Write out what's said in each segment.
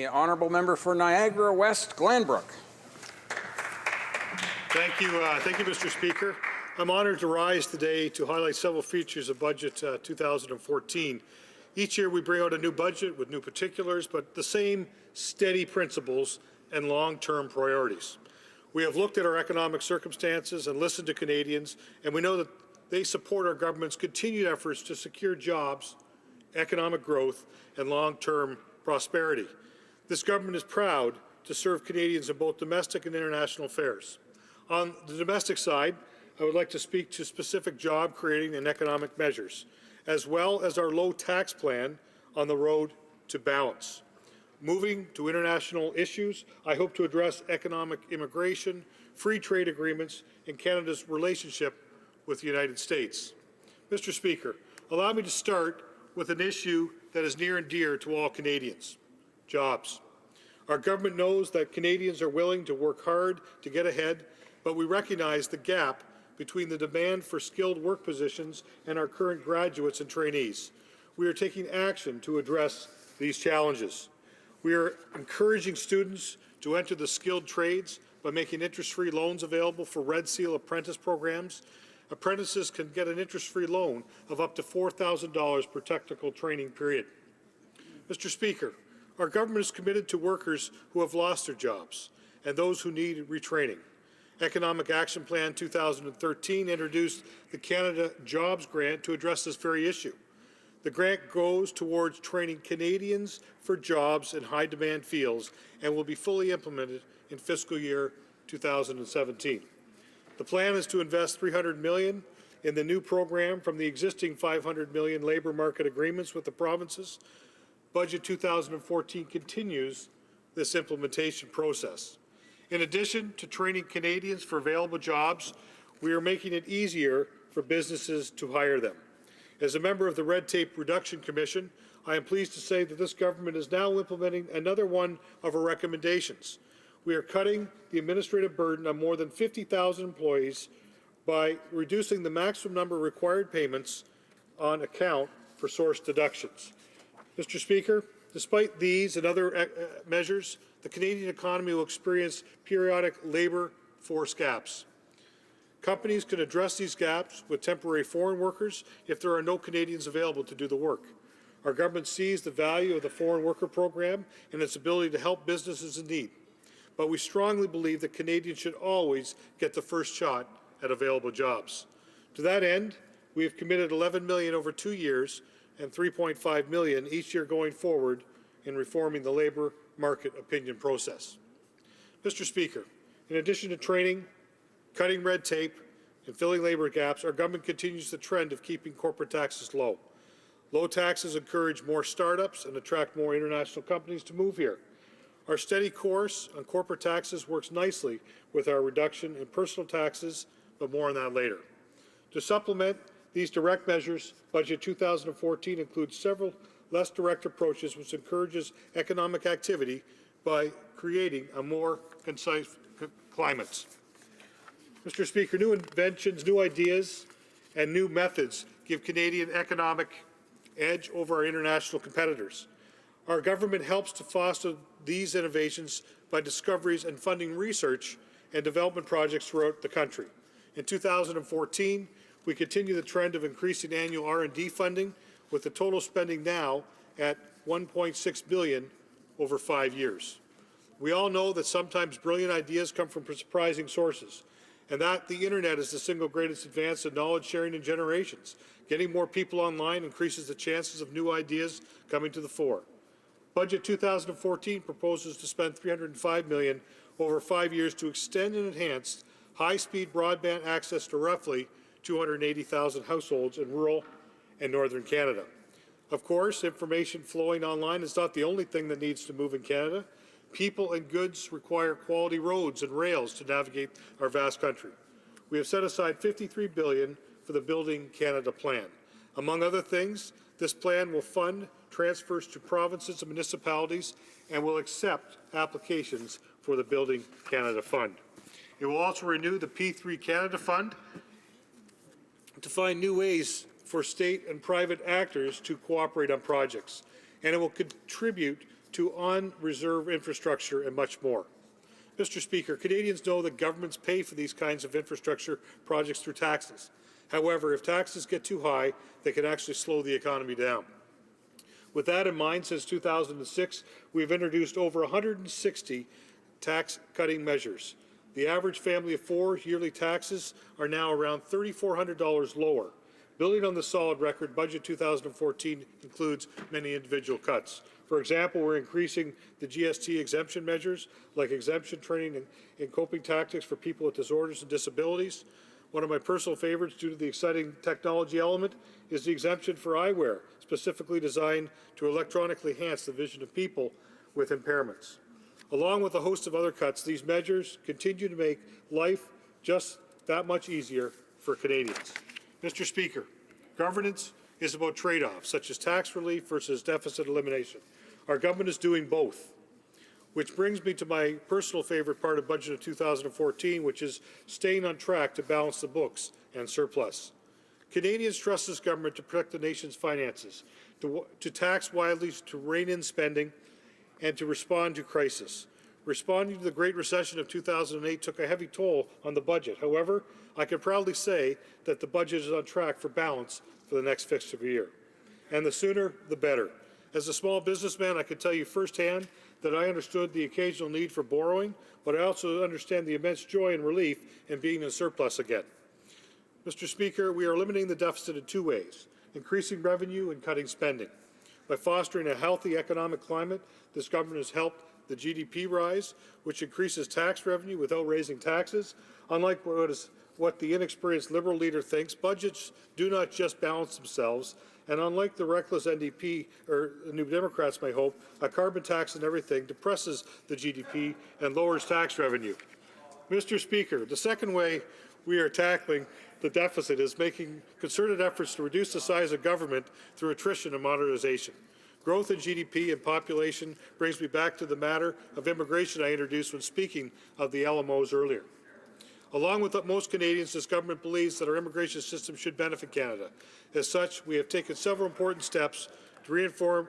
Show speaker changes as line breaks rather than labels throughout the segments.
honourable member for Niagara West, Glanbrook.
Thank you, Mr. Speaker. I'm honoured to rise today to highlight several features of Budget 2014. Each year we bring out a new budget with new particulars, but the same steady principles and long-term priorities. We have looked at our economic circumstances and listened to Canadians, and we know that they support our government's continued efforts to secure jobs, economic growth, and long-term prosperity. This government is proud to serve Canadians in both domestic and international affairs. On the domestic side, I would like to speak to specific job-creating and economic measures, as well as our low tax plan on the road to balance. Moving to international issues, I hope to address economic immigration, free trade agreements, and Canada's relationship with the United States. Mr. Speaker, allow me to start with an issue that is near and dear to all Canadians: jobs. Our government knows that Canadians are willing to work hard to get ahead, but we recognize the gap between the demand for skilled work positions and our current graduates and trainees. We are taking action to address these challenges. We are encouraging students to enter the skilled trades by making interest-free loans available for Red Seal apprentice programs. Apprentices can get an interest-free loan of up to $4,000 per technical training period. Mr. Speaker, our government is committed to workers who have lost their jobs and those who need retraining. Economic Action Plan 2013 introduced the Canada Jobs Grant to address this very issue. The grant goes towards training Canadians for jobs in high-demand fields and will be fully implemented in fiscal year 2017. The plan is to invest $300 million in the new program from the existing $500 million labour market agreements with the provinces. Budget 2014 continues this implementation process. In addition to training Canadians for available jobs, we are making it easier for businesses to hire them. As a member of the Red Tape Reduction Commission, I am pleased to say that this government is now implementing another one of our recommendations. We are cutting the administrative burden on more than 50,000 employees by reducing the maximum number of required payments on account for source deductions. Mr. Speaker, despite these and other measures, the Canadian economy will experience periodic labour force gaps. Companies can address these gaps with temporary foreign workers if there are no Canadians available to do the work. Our government sees the value of the foreign worker program and its ability to help businesses in need. But we strongly believe that Canadians should always get the first shot at available jobs. To that end, we have committed $11 million over 2 years and $3.5 million each year going forward in reforming the labour market opinion process. Mr. Speaker, in addition to training, cutting red tape, and filling labour gaps, our government continues the trend of keeping corporate taxes low. Low taxes encourage more startups and attract more international companies to move here. Our steady course on corporate taxes works nicely with our reduction in personal taxes, but more on that later. To supplement these direct measures, Budget 2014 includes several less direct approaches which encourages economic activity by creating a more concise climate. Mr. Speaker, new inventions, new ideas, and new methods give Canadian economic edge over our international competitors. Our government helps to foster these innovations by discoveries and funding research and development projects throughout the country. In 2014, we continue the trend of increasing annual R&D funding, with the total spending now at $1.6 billion over 5 years. We all know that sometimes brilliant ideas come from surprising sources, and that the internet is the single greatest advance in knowledge sharing in generations. Getting more people online increases the chances of new ideas coming to the fore. Budget 2014 proposes to spend $305 million over 5 years to extend and enhance high-speed broadband access to roughly 280,000 households in rural and northern Canada. Of course, information flowing online is not the only thing that needs to move in Canada. People and goods require quality roads and rails to navigate our vast country. We have set aside $53 billion for the Building Canada plan. Among other things, this plan will fund transfers to provinces and municipalities and will accept applications for the Building Canada Fund. It will also renew the P3 Canada Fund to find new ways for state and private actors to cooperate on projects, and it will contribute to on-reserve infrastructure, and much more. Mr. Speaker, Canadians know that governments pay for these kinds of infrastructure projects through taxes. However, if taxes get too high, they can actually slow the economy down. With that in mind, since 2006, we've introduced over 160 tax-cutting measures. The average family of four yearly taxes are now around $3,400 lower. Building on the solid record, Budget 2014 includes many individual cuts. For example, we're increasing the GST exemption measures, like exemption training and coping tactics for people with disorders and disabilities. One of my personal favorites, due to the exciting technology element, is the exemption for eyewear, specifically designed to electronically enhance the vision of people with impairments. Along with a host of other cuts, these measures continue to make life just that much easier for Canadians. Mr. Speaker, governance is about trade-offs, such as tax relief versus deficit elimination. Our government is doing both, which brings me to my personal favorite part of Budget of 2014, which is staying on track to balance the books and surplus. Canadians trust this government to protect the nation's finances, to tax widely, to rein in spending, and to respond to crisis. Responding to the Great Recession of 2008 took a heavy toll on the budget. However, I can proudly say that the budget is on track for balance for the next fiscal year. And the sooner, the better. As a small businessman, I can tell you firsthand that I understood the occasional need for borrowing, but I also understand the immense joy and relief in being in surplus again. Mr. Speaker, we are limiting the deficit in two ways: increasing revenue and cutting spending. By fostering a healthy economic climate, this government has helped the GDP rise, which increases tax revenue without raising taxes. Unlike what the inexperienced Liberal leader thinks, budgets do not just balance themselves, and unlike the reckless NDP, or New Democrats may hope, a carbon tax on everything depresses the GDP and lowers tax revenue. Mr. Speaker, the second way we are tackling the deficit is making concerted efforts to reduce the size of government through attrition and modernization. Growth in GDP and population brings me back to the matter of immigration I introduced when speaking of the LMOs earlier. Along with most Canadians, this government believes that our immigration system should benefit Canada. As such, we have taken several important steps to reinform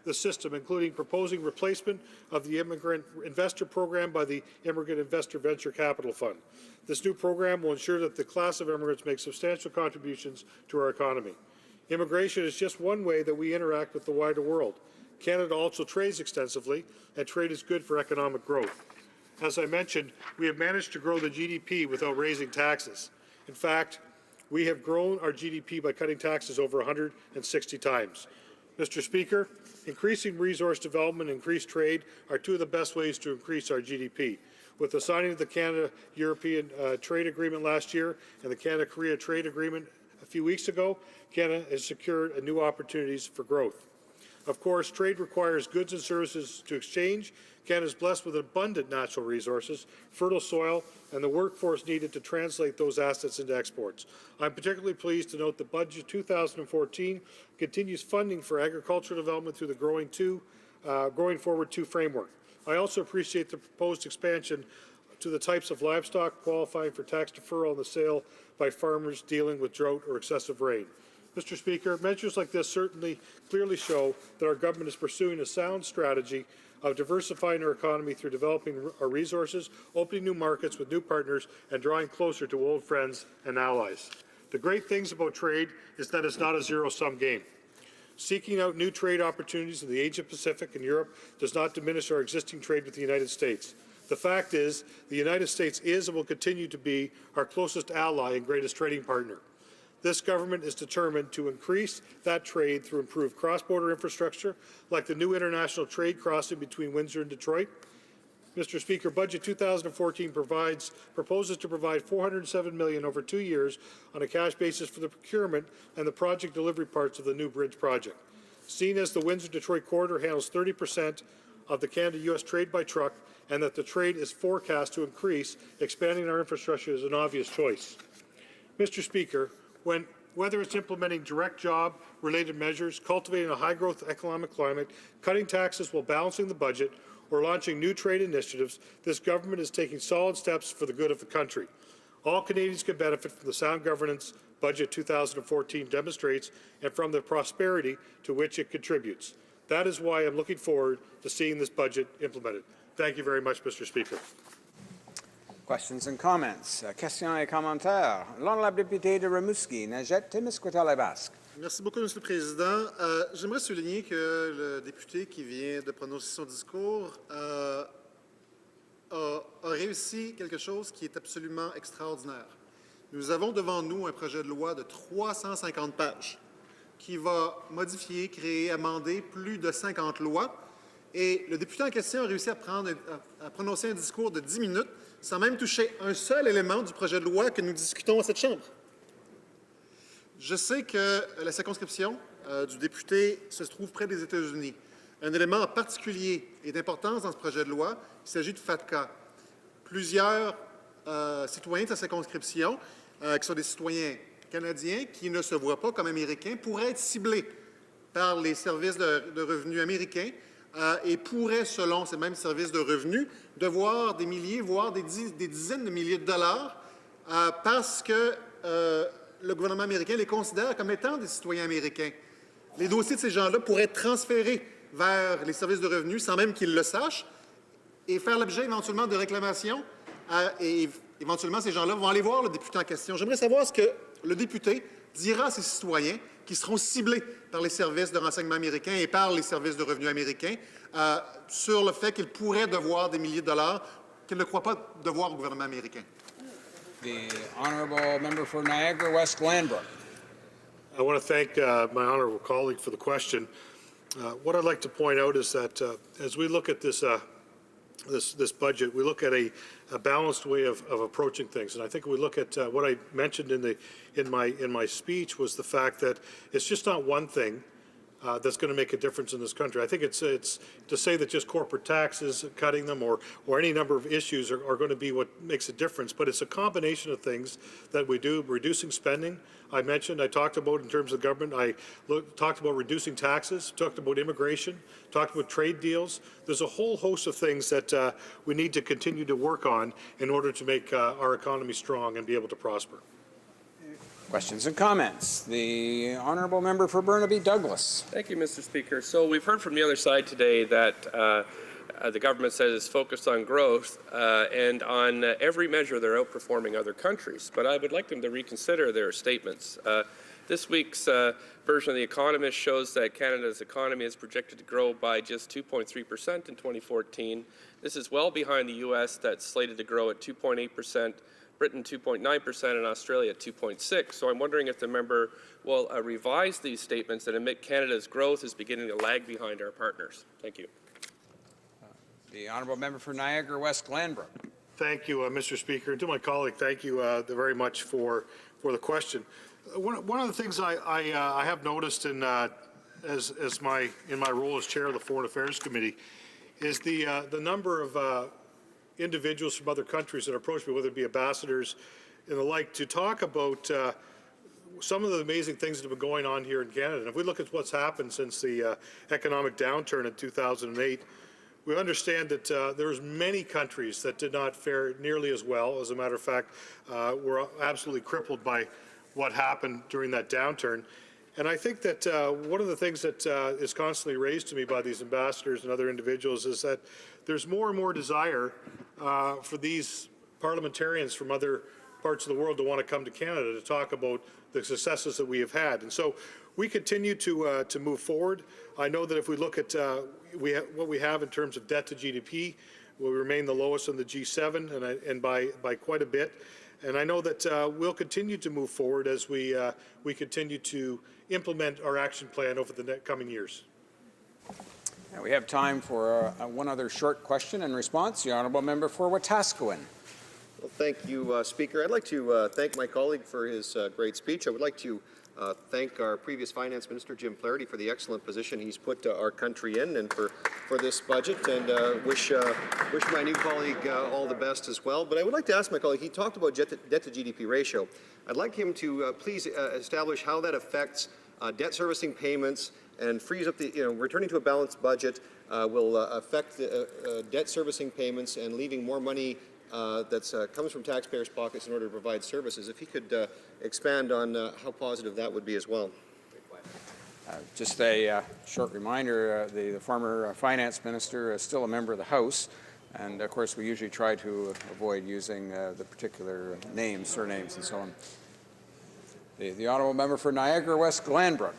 the system, including proposing replacement of the Immigrant Investor Program by the Immigrant Investor Venture Capital Fund. This new program will ensure that the class of immigrants makes substantial contributions to our economy. Immigration is just one way that we interact with the wider world. Canada also trades extensively, and trade is good for economic growth. As I mentioned, we have managed to grow the GDP without raising taxes. In fact, we have grown our GDP by cutting taxes over 160 times. Mr. Speaker, increasing resource development and increased trade are two of the best ways to increase our GDP. With the signing of the Canada-European Trade Agreement last year and the Canada-Korea Trade Agreement a few weeks ago, Canada has secured new opportunities for growth. Of course, trade requires goods and services to exchange. Canada is blessed with abundant natural resources, fertile soil, and the workforce needed to translate those assets into exports. I'm particularly pleased to note that Budget 2014 continues funding for agricultural development through the Growing Forward 2 framework. I also appreciate the proposed expansion to the types of livestock qualifying for tax deferral on the sale by farmers dealing with drought or excessive rain. Mr. Speaker, measures like this certainly clearly show that our government is pursuing a sound strategy of diversifying our economy through developing our resources, opening new markets with new partners, and drawing closer to old friends and allies. The great things about trade is that it's not a zero-sum game. Seeking out new trade opportunities in the Asia-Pacific and Europe does not diminish our existing trade with the United States. The fact is, the United States is and will continue to be our closest ally and greatest trading partner. This government is determined to increase that trade through improved cross-border infrastructure, like the new international trade crossing between Windsor and Detroit. Mr. Speaker, Budget 2014 proposes to provide $407 million over 2 years on a cash basis for the procurement and the project delivery parts of the new bridge project. Seen as the Windsor-Detroit corridor handles 30% of the Canada-U.S. trade by truck, and that the trade is forecast to increase, expanding our infrastructure is an obvious choice. Mr. Speaker, whether it's implementing direct job-related measures, cultivating a high-growth economic climate, cutting taxes while balancing the budget, or launching new trade initiatives, this government is taking solid steps for the good of the country. All Canadians can benefit from the sound governance Budget 2014 demonstrates and from the prosperity to which it contributes. That is why I'm looking forward to seeing this budget implemented. Thank you very much, Mr. Speaker.
Questions and comments. Questions et commentaires. L'honorable député de Rimouski, Najette Témiscouata-Basque.
Merci beaucoup, Monsieur le Président. J'aimerais souligner que le député qui vient de prononcer son discours a réussi quelque chose qui est absolument extraordinaire. Nous avons devant nous un projet de loi de 350 pages qui va modifier, créer, amender plus de 50 lois. Et le député en question a réussi à prononcer un discours de 10 minutes sans même toucher un seul élément du projet de loi que nous discutons à cette Chambre. Je sais que la circonscription du député se trouve près des États-Unis. Un élément en particulier et d'importance dans ce projet de loi, il s'agit de FATCA. Plusieurs citoyens de sa circonscription, qui sont des citoyens canadiens, qui ne se voient pas comme Américains, pourraient être ciblés par les services de revenus américains et pourraient, selon ces mêmes services de revenus, devoir des milliers, voire des dizaines de milliers de dollars parce que le gouvernement américain les considère comme étant des citoyens américains. Les dossiers de ces gens-là pourraient être transférés vers les services de revenus sans même qu'ils le sachent et faire l'objet éventuellement de réclamations. Et éventuellement, ces gens-là vont aller voir le député en question. J'aimerais savoir ce que le député dira à ces citoyens qui seront ciblés par les services de renseignement américains et par les services de revenus américains sur le fait qu'ils pourraient devoir des milliers de dollars qu'ils ne croient pas devoir au gouvernement américain.
The honourable member for Niagara West, Glanbrook.
I want to thank my honourable colleague for the question. What I'd like to point out is that as we look at this budget, we look at a balanced way of approaching things, and I think we look at what I mentioned in my speech was the fact that it's just not one thing that's going to make a difference in this country. I think it's to say that just corporate taxes, cutting them, or any number of issues are going to be what makes a difference. But it's a combination of things that we do. Reducing spending, I talked about in terms of government. I talked about reducing taxes, talked about immigration, talked about trade deals. There's a whole host of things that we need to continue to work on in order to make our economy strong and be able to prosper.
Questions and comments. The honourable member for Burnaby Douglas.
Thank you, Mr. Speaker. So we've heard from the other side today that the government says it's focused on growth, and on every measure they're outperforming other countries. But I would like them to reconsider their statements. This week's version of The Economist shows that Canada's economy is projected to grow by just 2.3% in 2014. This is well behind the U.S. that's slated to grow at 2.8%. Britain 2.9%, and Australia 2.6%. So I'm wondering if the member will revise these statements and admit Canada's growth is beginning to lag behind our partners. Thank you.
The honourable member for Niagara West, Glanbrook.
Thank you, Mr. Speaker. And to my colleague, thank you very much for the question. One of the things I have noticed in my role as chair of the Foreign Affairs Committee is the number of individuals from other countries that approach me, whether it be ambassadors and the like, to talk about some of the amazing things that have been going on here in Canada. And if we look at what's happened since the economic downturn in 2008, we understand that there's many countries that did not fare nearly as well. As a matter of fact, were absolutely crippled by what happened during that downturn. And I think that one of the things that is constantly raised to me by these ambassadors and other individuals is that there's more and more desire for these parliamentarians from other parts of the world to want to come to Canada to talk about the successes that we have had. And so we continue to move forward. I know that if we look at what we have in terms of debt to GDP, we remain the lowest in the G7 and by quite a bit. And I know that we'll continue to move forward as we continue to implement our action plan over the coming years.
Now we have time for one other short question and response. The honourable member for Wetaskiwin.
Well, thank you, Speaker. I'd like to thank my colleague for his great speech. I would like to thank our previous Finance Minister, Jim Flaherty, for the excellent position he's put our country in and for this budget, and wish my new colleague all the best as well. But I would like to ask my colleague, he talked about debt to GDP ratio. I'd like him to please establish how that affects debt servicing payments and frees up the, returning to a balanced budget will affect the debt servicing payments and leaving more money that comes from taxpayers' pockets in order to provide services. If he could expand on how positive that would be as well.
Just a short reminder, the former finance minister is still a member of the House, and of course we usually try to avoid using the particular names, surnames, and so on. The honourable member for Niagara West Glanbrook.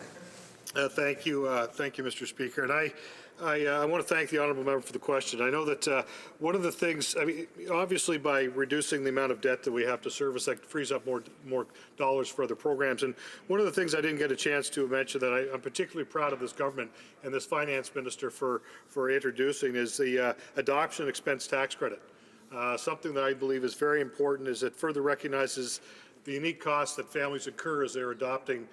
Thank you, Mr. Speaker. And I want to thank the honourable member for the question. I know that one of the things, I mean, obviously by reducing the amount of debt that we have to service, that frees up more dollars for other programs. And one of the things I didn't get a chance to mention that I'm particularly proud of this government and this finance minister for introducing is the adoption expense tax credit. Something that I believe is very important is it further recognizes the unique costs that families incur as they're adopting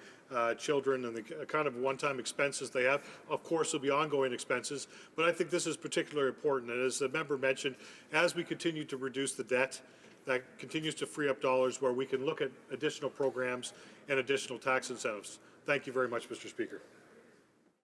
children and the kind of one-time expenses they have. Of course, there'll be ongoing expenses, but I think this is particularly important. And as the member mentioned, as we continue to reduce the debt, that continues to free up dollars where we can look at additional programs and additional tax incentives. Thank you very much, Mr. Speaker.